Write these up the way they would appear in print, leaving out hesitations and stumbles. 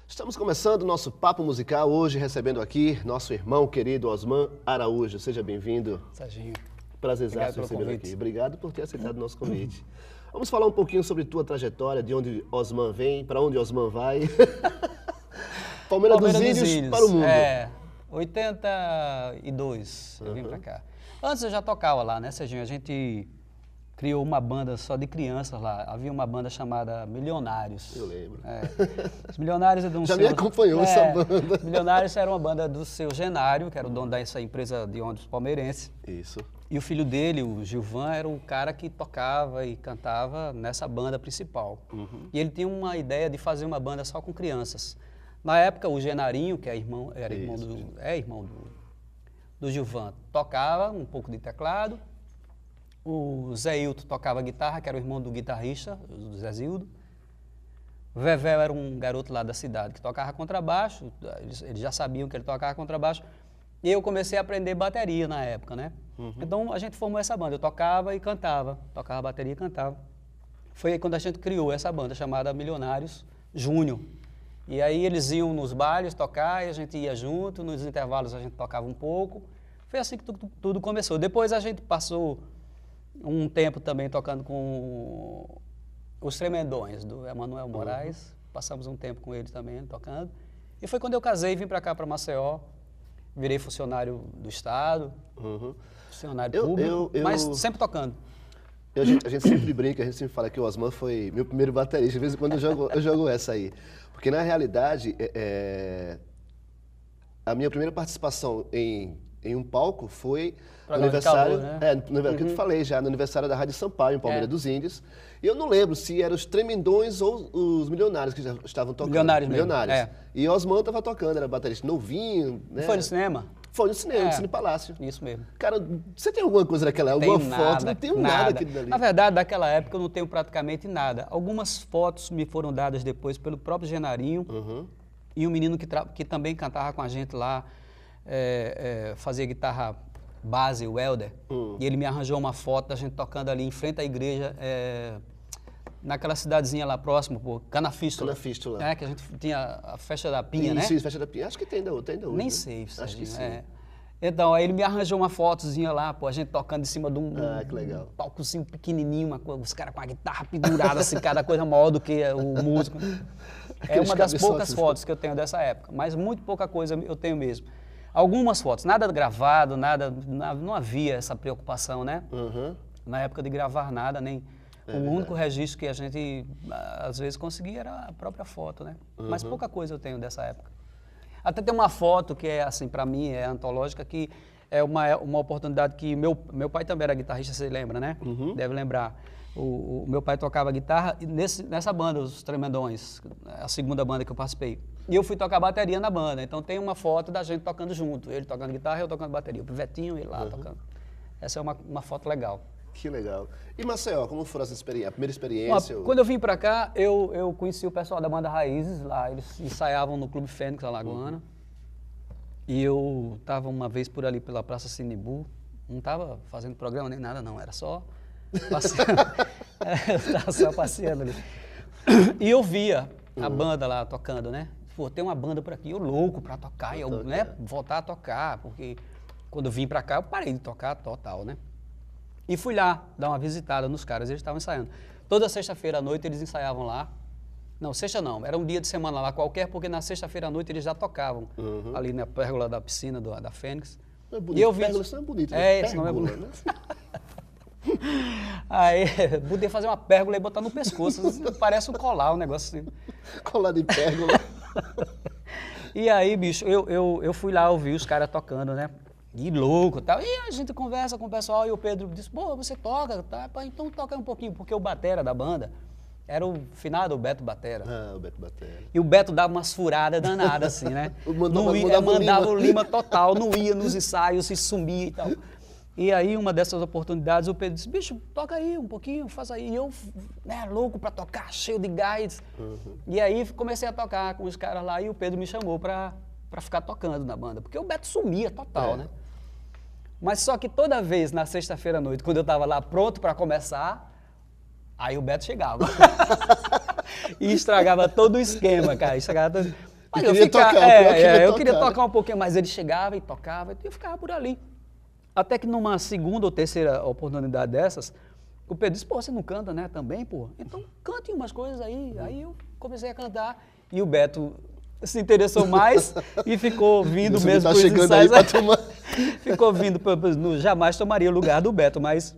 Estamos começando o nosso papo musical, hoje recebendo aqui nosso irmão querido Osman Araújo. Seja bem-vindo. Serginho. Prazerzaço recebê-lo aqui. Obrigado por ter aceitado o nosso convite. Vamos falar um pouquinho sobre tua trajetória, de onde Osman vem, para onde Osman vai. Palmeiras dos Índios para o mundo. 82 eu vim pra cá. Antes eu já tocava lá, né, Serginho? A gente criou uma banda só de crianças lá. Havia uma banda chamada Milionários. Eu lembro. Os Milionários é de um Já me acompanhou essa banda. Milionários era uma banda do seu Genário, que era o dono dessa empresa de ônibus palmeirense. Isso. E o filho dele, o Gilvan, era o cara que tocava e cantava nessa banda principal. E ele tinha uma ideia de fazer uma banda só com crianças. Na época, o Genarinho, que irmão do Gilvan, tocava um pouco de teclado. O Zé Hilton tocava guitarra, que era o irmão do guitarrista, do Zé Zildo. O Vevel era um garoto lá da cidade que tocava contrabaixo, eles já sabiam que ele tocava contrabaixo. E eu comecei a aprender bateria na época, né? Então a gente formou essa banda, eu tocava e cantava, tocava bateria e cantava. Foi aí quando a gente criou essa banda chamada Milionários Júnior. E aí eles iam nos bailes tocar e a gente ia junto, nos intervalos a gente tocava um pouco. Foi assim que tudo começou. Depois a gente passou um tempo também tocando com os Tremendões, do Emanuel Moraes. Passamos um tempo com ele também, tocando. E foi quando eu casei e vim para cá, para Maceió. Virei funcionário do Estado, funcionário público, mas sempre tocando. A gente sempre brinca, a gente sempre fala que o Osman foi meu primeiro baterista. De vez em quando eu jogo essa aí. Porque, na realidade, a minha primeira participação em um palco foi no aniversário, que eu te falei já, no aniversário da Rádio Sampaio, em Palmeiras dos Índios. E eu não lembro se eram os Tremendões ou os Milionários que já estavam tocando. Milionários. E Osman estava tocando, era baterista novinho, né? Foi no cinema? Foi no cinema, no Cine Palácio. Isso mesmo. Cara, você tem alguma coisa daquela, alguma foto? Não tenho nada aqui dali. Na verdade, daquela época eu não tenho praticamente nada. Algumas fotos me foram dadas depois pelo próprio Genarinho e um menino que também cantava com a gente lá, fazia guitarra base, o Helder, e ele me arranjou uma foto da gente tocando ali em frente à igreja, naquela cidadezinha lá próximo, pô, Canafístula. Canafístula. Que a gente tinha a festa da Pinha, né? Sim, festa da Pinha. Acho que tem ainda hoje. Nem né? sei, acho que sim. Então, aí ele me arranjou uma fotozinha lá, pô, a gente tocando em cima de um palcozinho pequenininho, os caras com a guitarra pendurada, assim, cada coisa maior do que o músico. É uma das poucas fotos que eu tenho dessa época, mas muito pouca coisa eu tenho mesmo. Algumas fotos, nada gravado, não havia essa preocupação, né? Na época de gravar nada, nem... o único registro que a gente, às vezes, conseguia era a própria foto, né? Mas pouca coisa eu tenho dessa época. Até tem uma foto que é, assim, para mim, é antológica, que é uma oportunidade que meu pai também era guitarrista, você lembra, né? Deve lembrar. O meu pai tocava guitarra nessa banda, os Tremendões, a segunda banda que eu participei. E eu fui tocar bateria na banda, então tem uma foto da gente tocando junto, ele tocando guitarra e eu tocando bateria, o Pivetinho e ele lá tocando. Essa é uma foto legal. Que legal. E Maceió, como foram as experiências? A primeira experiência? Quando eu vim pra cá, eu conheci o pessoal da banda Raízes lá, eles ensaiavam no Clube Fênix, Alagoana. E eu tava uma vez por ali pela Praça Sinibu, não tava fazendo programa nem nada não, era só passeando. Eu tava só passeando ali. E eu via a banda lá tocando, né? Pô, tem uma banda por aqui, eu louco pra tocar, e eu, né, voltar a tocar, porque quando eu vim pra cá, eu parei de tocar total, né? E fui lá dar uma visitada nos caras, eles estavam ensaiando. Toda sexta-feira à noite eles ensaiavam lá. Não, sexta não, era um dia de semana lá qualquer, porque na sexta-feira à noite eles já tocavam ali na pérgola da piscina da Fênix. Não é bonito, e eu vi... pérgola, isso não é bonito, né? Esse nome é bonito. Né? Aí, podia fazer uma pérgola e botar no pescoço, parece um colar, um negócio assim. Colar de pérgola. E aí, bicho, eu fui lá ouvir os caras tocando, né? E louco e tal. E a gente conversa com o pessoal e o Pedro disse, pô, você toca, tá? Então toca um pouquinho, porque o batera da banda era o finado Beto Batera. Ah, o Beto Batera. E o Beto dava umas furadas danadas, assim, né? Mandava o Lima total, não ia nos ensaios, se sumia e tal. E aí, uma dessas oportunidades, o Pedro disse, bicho, toca aí um pouquinho, faz aí. E eu, né, louco pra tocar, cheio de gás. E aí, comecei a tocar com os caras lá e o Pedro me chamou pra ficar tocando na banda. Porque o Beto sumia total, né? Mas só que toda vez, na sexta-feira à noite, quando eu tava lá pronto pra começar, aí o Beto chegava. E estragava todo o esquema, cara. Mas eu queria tocar um pouquinho, mas ele chegava e tocava, e eu ficava por ali. Até que numa segunda ou terceira oportunidade dessas, o Pedro disse, pô, você não canta, né, também, pô? Então cante umas coisas aí. Aí eu comecei a cantar e o Beto se interessou mais e ficou vindo mesmo para os ensaios. Ficou vindo, jamais tomaria o lugar do Beto, mas...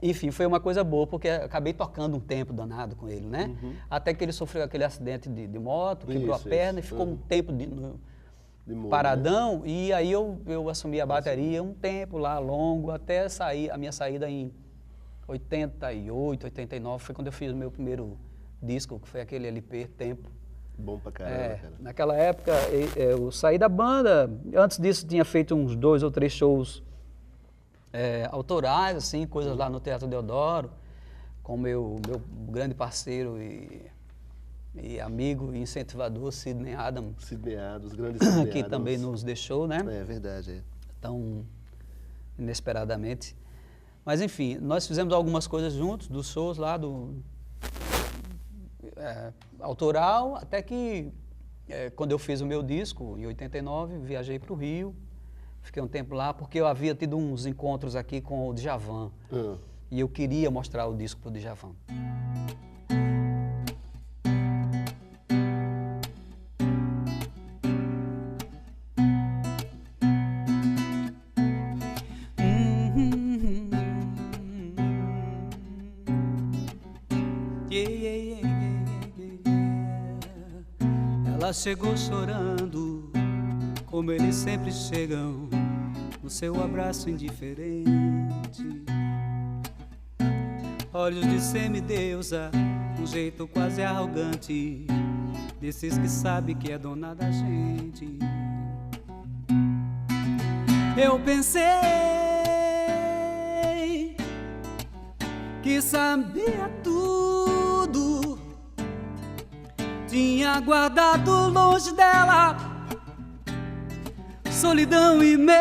Enfim, foi uma coisa boa, porque acabei tocando um tempo danado com ele, né? Até que ele sofreu aquele acidente de moto, quebrou a perna e ficou um tempo paradão. Né? E aí eu assumi a bateria um tempo lá, longo, até sair, a minha saída em 88, 89, foi quando eu fiz o meu primeiro disco, que foi aquele LP, Tempo. Bom pra caramba, cara. Naquela época, eu saí da banda, antes disso tinha feito uns 2 ou 3 shows autorais, assim, coisas lá no Teatro Deodoro, com meu grande parceiro e amigo e incentivador, Sidney Adams. Sidney Adams, grande Sidney Adams. Que também nos deixou, né? É verdade. Tão inesperadamente. Mas, enfim, nós fizemos algumas coisas juntos, dos shows lá, autoral, até que, quando eu fiz o meu disco, em 89, viajei para o Rio. Fiquei um tempo lá porque eu havia tido uns encontros aqui com o Djavan. E eu queria mostrar o disco para o Djavan. Ela chegou chorando, como eles sempre chegam, no seu abraço indiferente. Olhos de semideusa, um jeito quase arrogante, desses que sabe que é dona da gente. Eu pensei que sabia tudo, tinha guardado longe dela solidão e medo.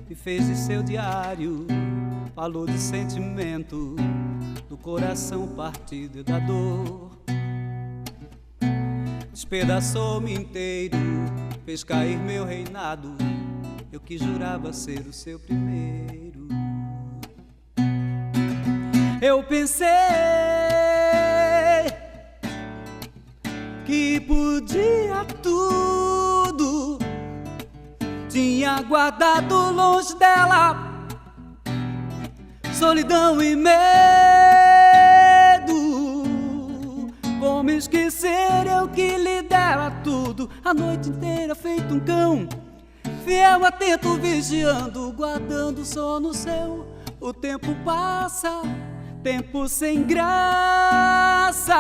E fez de seu diário, falou de sentimento, do coração partido e da dor. Despedaçou-me inteiro, fez cair meu reinado, eu que jurava ser o seu primeiro. Eu pensei que podia tudo, tinha guardado longe dela solidão e medo. Como esquecer eu que lhe dera tudo, a noite inteira feito um cão, fiel, atento, vigiando, guardando sono seu. O tempo passa, tempo sem graça.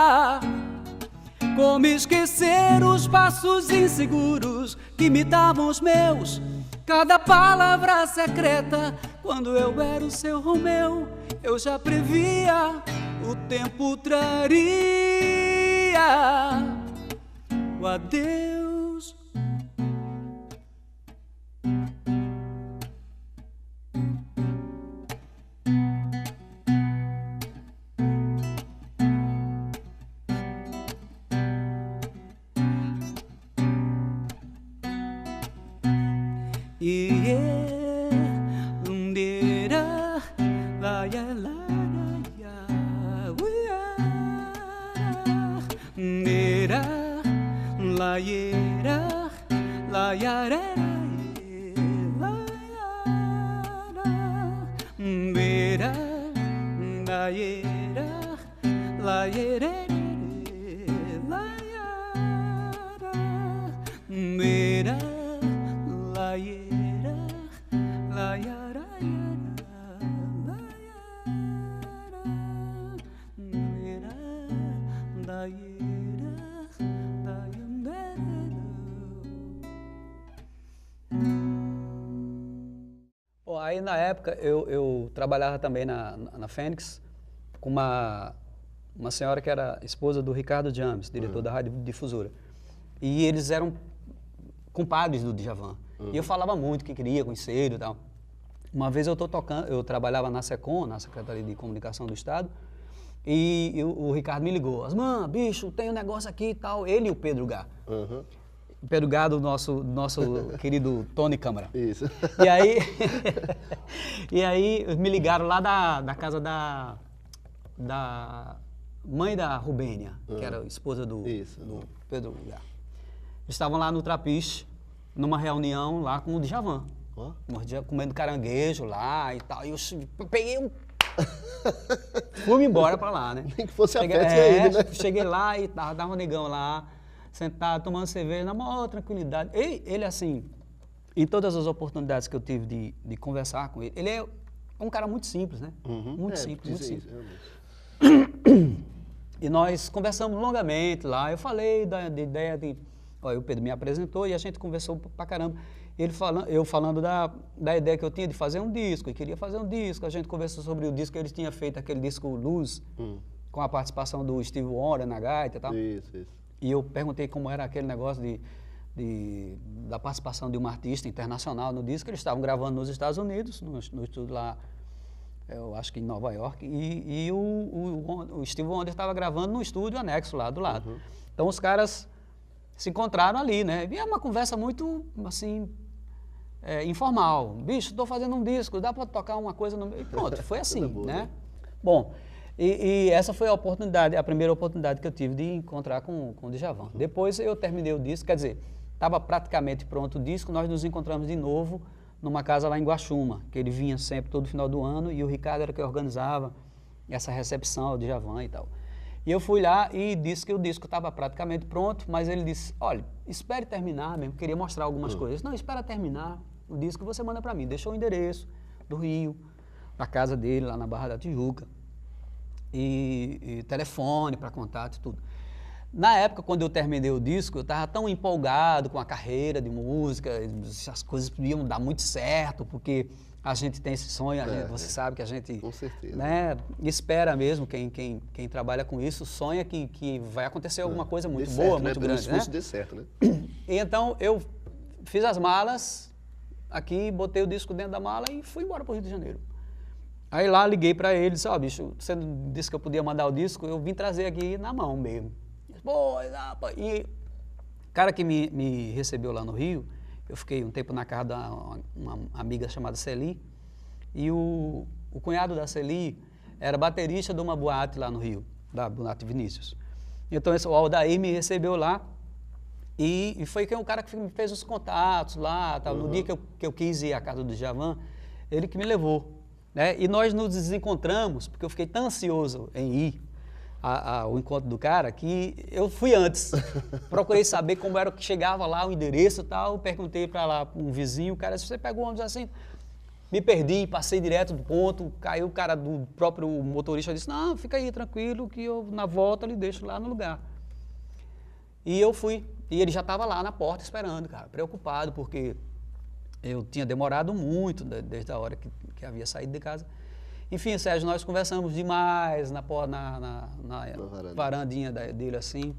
Como esquecer os passos inseguros que imitavam os meus, cada palavra secreta. Quando eu era o seu Romeu, eu já previa, o tempo traria o adeus. Aí na época eu trabalhava também na Fênix com uma senhora que era esposa do Ricardo James, diretor da Rádio Difusora. E eles eram compadres do Djavan. E eu falava muito que queria conhecer e tal. Uma vez eu trabalhava na SECOM, na Secretaria de Comunicação do Estado, e o Ricardo me ligou. Osman, bicho, tem um negócio aqui e tal. Ele e o Pedro Gá. O Pedro Gá do nosso querido Tony Câmara. Isso. E aí me ligaram lá da casa da mãe da Rubênia, que era esposa do Pedro Gá. Eles estavam lá no Trapiche, numa reunião lá com o Djavan. Comendo caranguejo lá e tal. E eu peguei fui-me embora pra lá, né? Nem que fosse a pé ainda, né? Cheguei lá e tava um negão lá, sentado, tomando cerveja, na maior tranquilidade. Ele, assim, em todas as oportunidades que eu tive de conversar com ele, ele é um cara muito simples, né? Muito simples. E nós conversamos longamente lá. Eu falei da ideia de... o Pedro me apresentou e a gente conversou pra caramba. Eu falando da ideia que eu tinha de fazer um disco, e queria fazer um disco. A gente conversou sobre o disco que eles tinham feito, aquele disco Luz, com a participação do Steve Wonder na gaita e tal. Isso. E eu perguntei como era aquele negócio da participação de uma artista internacional no disco. Eles estavam gravando nos Estados Unidos, no estúdio lá, eu acho que em Nova York, e o Steve Wonder estava gravando no estúdio anexo lá do lado. Então os caras se encontraram ali, né? E é uma conversa muito, assim, informal. Bicho, estou fazendo um disco, dá para tocar uma coisa no... E pronto, foi assim, né? Bom, e essa foi a primeira oportunidade que eu tive de encontrar com o Djavan. Depois eu terminei o disco, quer dizer, estava praticamente pronto o disco, nós nos encontramos de novo numa casa lá em Guaxuma, que ele vinha sempre todo final do ano, e o Ricardo era que organizava essa recepção ao Djavan e tal. E eu fui lá e disse que o disco estava praticamente pronto, mas ele disse, olha, espere terminar mesmo, queria mostrar algumas coisas. Não, espera terminar o disco, você manda para mim. Deixou o endereço do Rio, da casa dele, lá na Barra da Tijuca, e telefone para contato e tudo. Na época, quando eu terminei o disco, eu estava tão empolgado com a carreira de música, as coisas podiam dar muito certo, porque a gente tem esse sonho, você sabe que a gente, com certeza, né, espera mesmo, quem trabalha com isso, sonha que vai acontecer alguma coisa muito boa, certo, muito né? grande. Isso dê certo, né? E então eu fiz as malas aqui, botei o disco dentro da mala e fui embora para o Rio de Janeiro. Aí lá liguei para ele, disse, bicho, você disse que eu podia mandar o disco, eu vim trazer aqui na mão mesmo. E o cara que me recebeu lá no Rio, eu fiquei um tempo na casa de uma amiga chamada Celi, e o cunhado da Celi era baterista de uma boate lá no Rio, da Boate Vinícius. Então o Aldair me recebeu lá, e foi o cara que me fez os contatos lá, tal. No dia que eu quis ir à casa do Djavan, ele que me levou, né? E nós nos desencontramos, porque eu fiquei tão ansioso em ir ao encontro do cara, que eu fui antes. Procurei saber como era que chegava lá, o endereço e tal, perguntei para lá um vizinho, o cara disse, você pegou o ônibus assim? Me perdi, passei direto do ponto, caiu o cara do próprio motorista, disse, não, fica aí tranquilo, que eu na volta lhe deixo lá no lugar. E eu fui, e ele já estava lá na porta esperando, cara, preocupado, porque eu tinha demorado muito, desde a hora que havia saído de casa. Enfim, Sérgio, nós conversamos demais na varandinha dele, assim.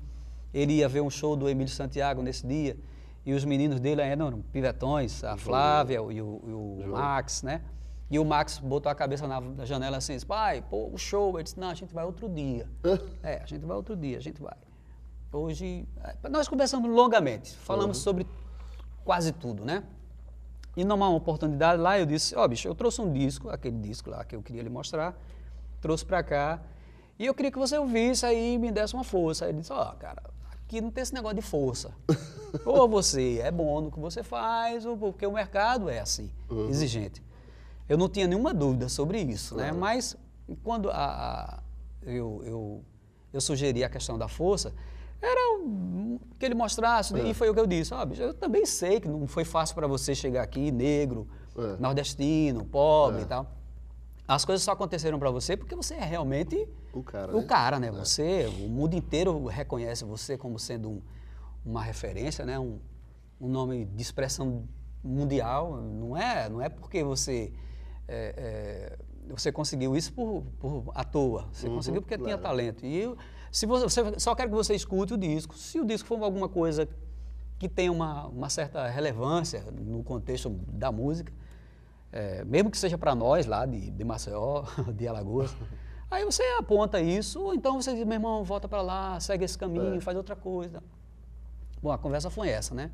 Ele ia ver um show do Emílio Santiago nesse dia, e os meninos dele ainda eram pivetões, a Flávia e o Max, né? E o Max botou a cabeça na janela assim, disse, pai, pô, o show. Ele disse, não, a gente vai outro dia. A gente vai outro dia, a gente vai. Hoje, nós conversamos longamente, falamos sobre quase tudo, né? E numa oportunidade lá eu disse, bicho, eu trouxe um disco, aquele disco lá que eu queria lhe mostrar, trouxe pra cá, e eu queria que você ouvisse aí e me desse uma força. Aí ele disse, cara, aqui não tem esse negócio de força. Ou você é bom no que você faz, ou porque o mercado é assim, exigente. Eu não tinha nenhuma dúvida sobre isso, né? Mas quando eu sugeri a questão da força, era que ele mostrasse, e foi o que eu disse, bicho, eu também sei que não foi fácil para você chegar aqui, negro, nordestino, pobre e tal. As coisas só aconteceram para você porque você é realmente o cara, né? Você, o mundo inteiro reconhece você como sendo uma referência, né? Um nome de expressão mundial, não é porque você conseguiu isso à toa, você conseguiu porque tinha talento. E se você só quero que você escute o disco. Se o disco for alguma coisa que tem uma certa relevância no contexto da música, mesmo que seja para nós lá de Maceió, de Alagoas. Aí você aponta isso, ou então você diz, meu irmão, volta para lá, segue esse caminho, faz outra coisa. Bom, a conversa foi essa, né?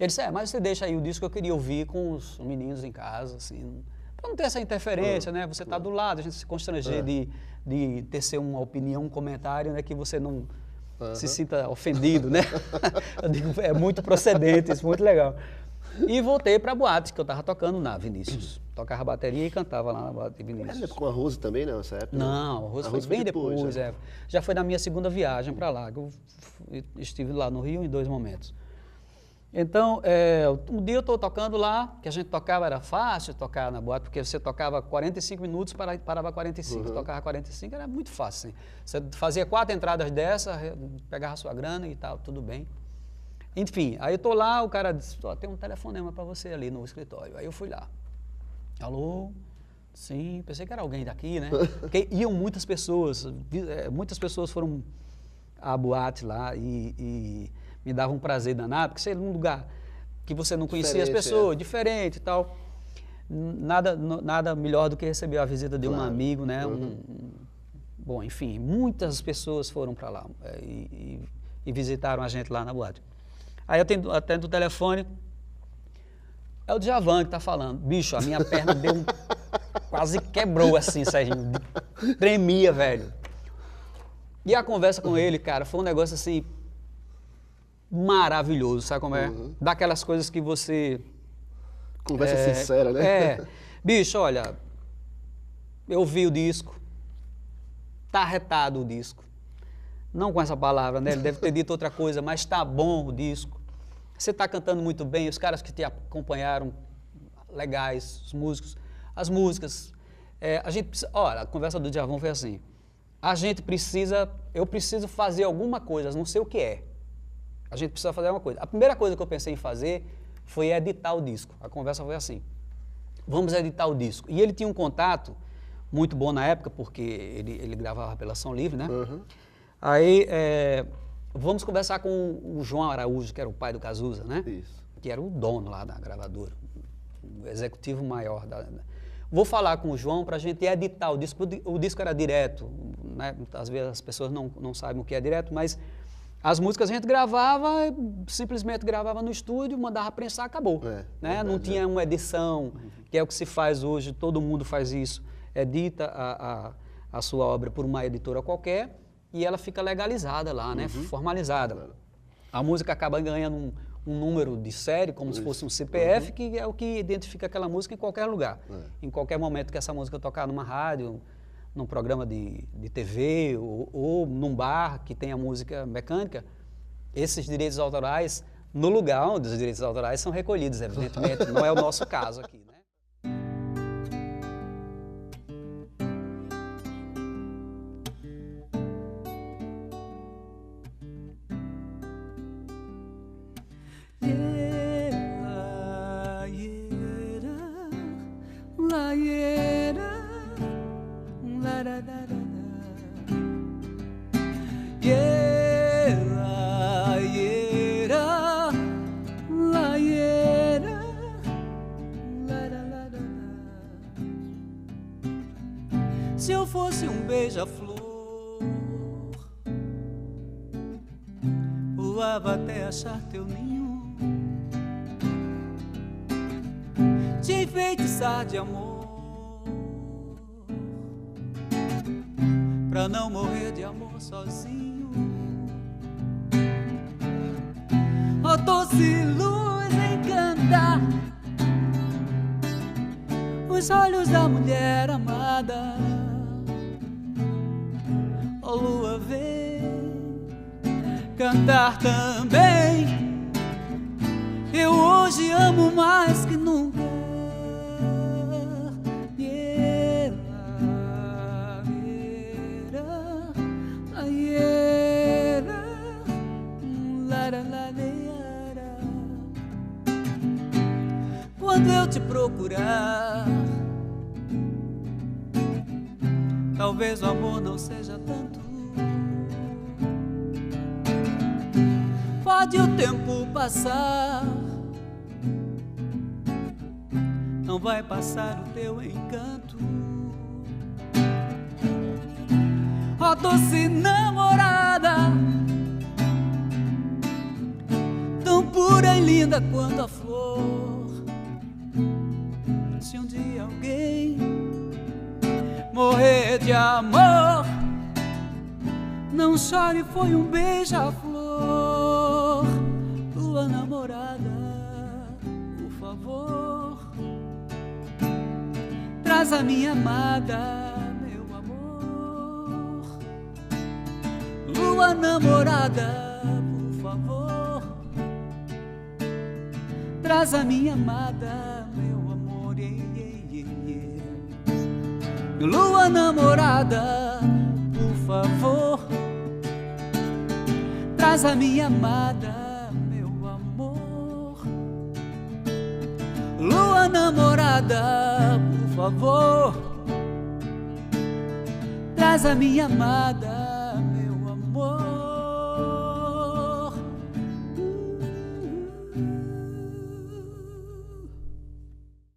Ele disse, mas você deixa aí o disco que eu queria ouvir com os meninos em casa, assim, para não ter essa interferência, né? Você está do lado, a gente se constranger de tecer uma opinião, um comentário, né? Que você não se sinta ofendido, né? Eu digo, é muito procedente, isso, muito legal. E voltei para a boate, que eu estava tocando na Vinícius. Tocava bateria e cantava lá na boate de Vinícius. Com a Rose também, não, nessa época? Não, a Rose foi bem depois. Já foi na minha segunda viagem para lá, que eu estive lá no Rio em 2 momentos. Então, um dia eu estou tocando lá, que a gente tocava, era fácil tocar na boate, porque você tocava 45 minutos, parava 45, tocava 45, era muito fácil. Assim. Você fazia 4 entradas dessa, pegava a sua grana e tal, tudo bem. Enfim, aí eu estou lá, o cara disse, tem um telefonema para você ali no escritório. Aí eu fui lá. Alô? Sim, pensei que era alguém daqui, né? Porque iam muitas pessoas foram à boate lá e me dava um prazer danado, porque você ia num lugar que você não conhecia as pessoas, diferente e tal. Nada melhor do que receber a visita de um amigo, né? Bom, enfim, muitas pessoas foram para lá e visitaram a gente lá na boate. Aí eu atendo o telefone, é o Djavan que está falando. Bicho, a minha perna quase quebrou assim, Serginho, tremia, velho. E a conversa com ele, cara, foi um negócio assim, maravilhoso, sabe como é? Daquelas coisas que você... Conversa sincera, né? Bicho, olha, eu vi o disco, tá retado o disco. Não com essa palavra, né? Ele deve ter dito outra coisa, mas tá bom o disco. Você está cantando muito bem, os caras que te acompanharam, legais, os músicos, as músicas. A gente precisa, olha, a conversa do Djavan foi assim, eu preciso fazer alguma coisa, não sei o que é. A gente precisa fazer alguma coisa. A primeira coisa que eu pensei em fazer foi editar o disco. A conversa foi assim, vamos editar o disco. E ele tinha um contato muito bom na época, porque ele gravava pela Som Livre, né? Aí, vamos conversar com o João Araújo, que era o pai do Cazuza, né? Isso. Que era o dono lá da gravadora, o executivo maior. Vou falar com o João para a gente editar o disco. O disco era direto, né? Às vezes as pessoas não sabem o que é direto, mas as músicas a gente gravava, simplesmente gravava no estúdio, mandava prensar, acabou. Né? Não tinha uma edição, que é o que se faz hoje, todo mundo faz isso. Edita a sua obra por uma editora qualquer, e ela fica legalizada lá, né? Formalizada. A música acaba ganhando um número de série, como se fosse um CPF, que é o que identifica aquela música em qualquer lugar. Em qualquer momento que essa música tocar numa rádio, num programa de TV ou num bar que tenha música mecânica, esses direitos autorais, no lugar onde os direitos autorais são recolhidos, evidentemente, não é o nosso caso aqui, né? Se eu fosse um beija-flor, voava até achar teu ninho, te enfeitiçar de amor, pra não morrer de amor sozinho. Ó doce luz encantar os olhos da mulher amada. Ó lua, vem cantar também. Eu hoje amo mais que nunca. Quando eu te procurar, talvez o amor não seja tanto. pode o tempo passar, não vai passar o teu encanto. Ó doce namorada, tão pura e linda quanto a flor. Se um dia alguém morrer de amor, não chore, foi um beija-flor. Lua namorada, por favor, traz a minha amada, meu amor. Lua namorada, por favor, traz a minha amada, meu amor. Lua namorada, por favor, traz a minha amada, meu amor. Lua namorada, por favor, traz a minha amada,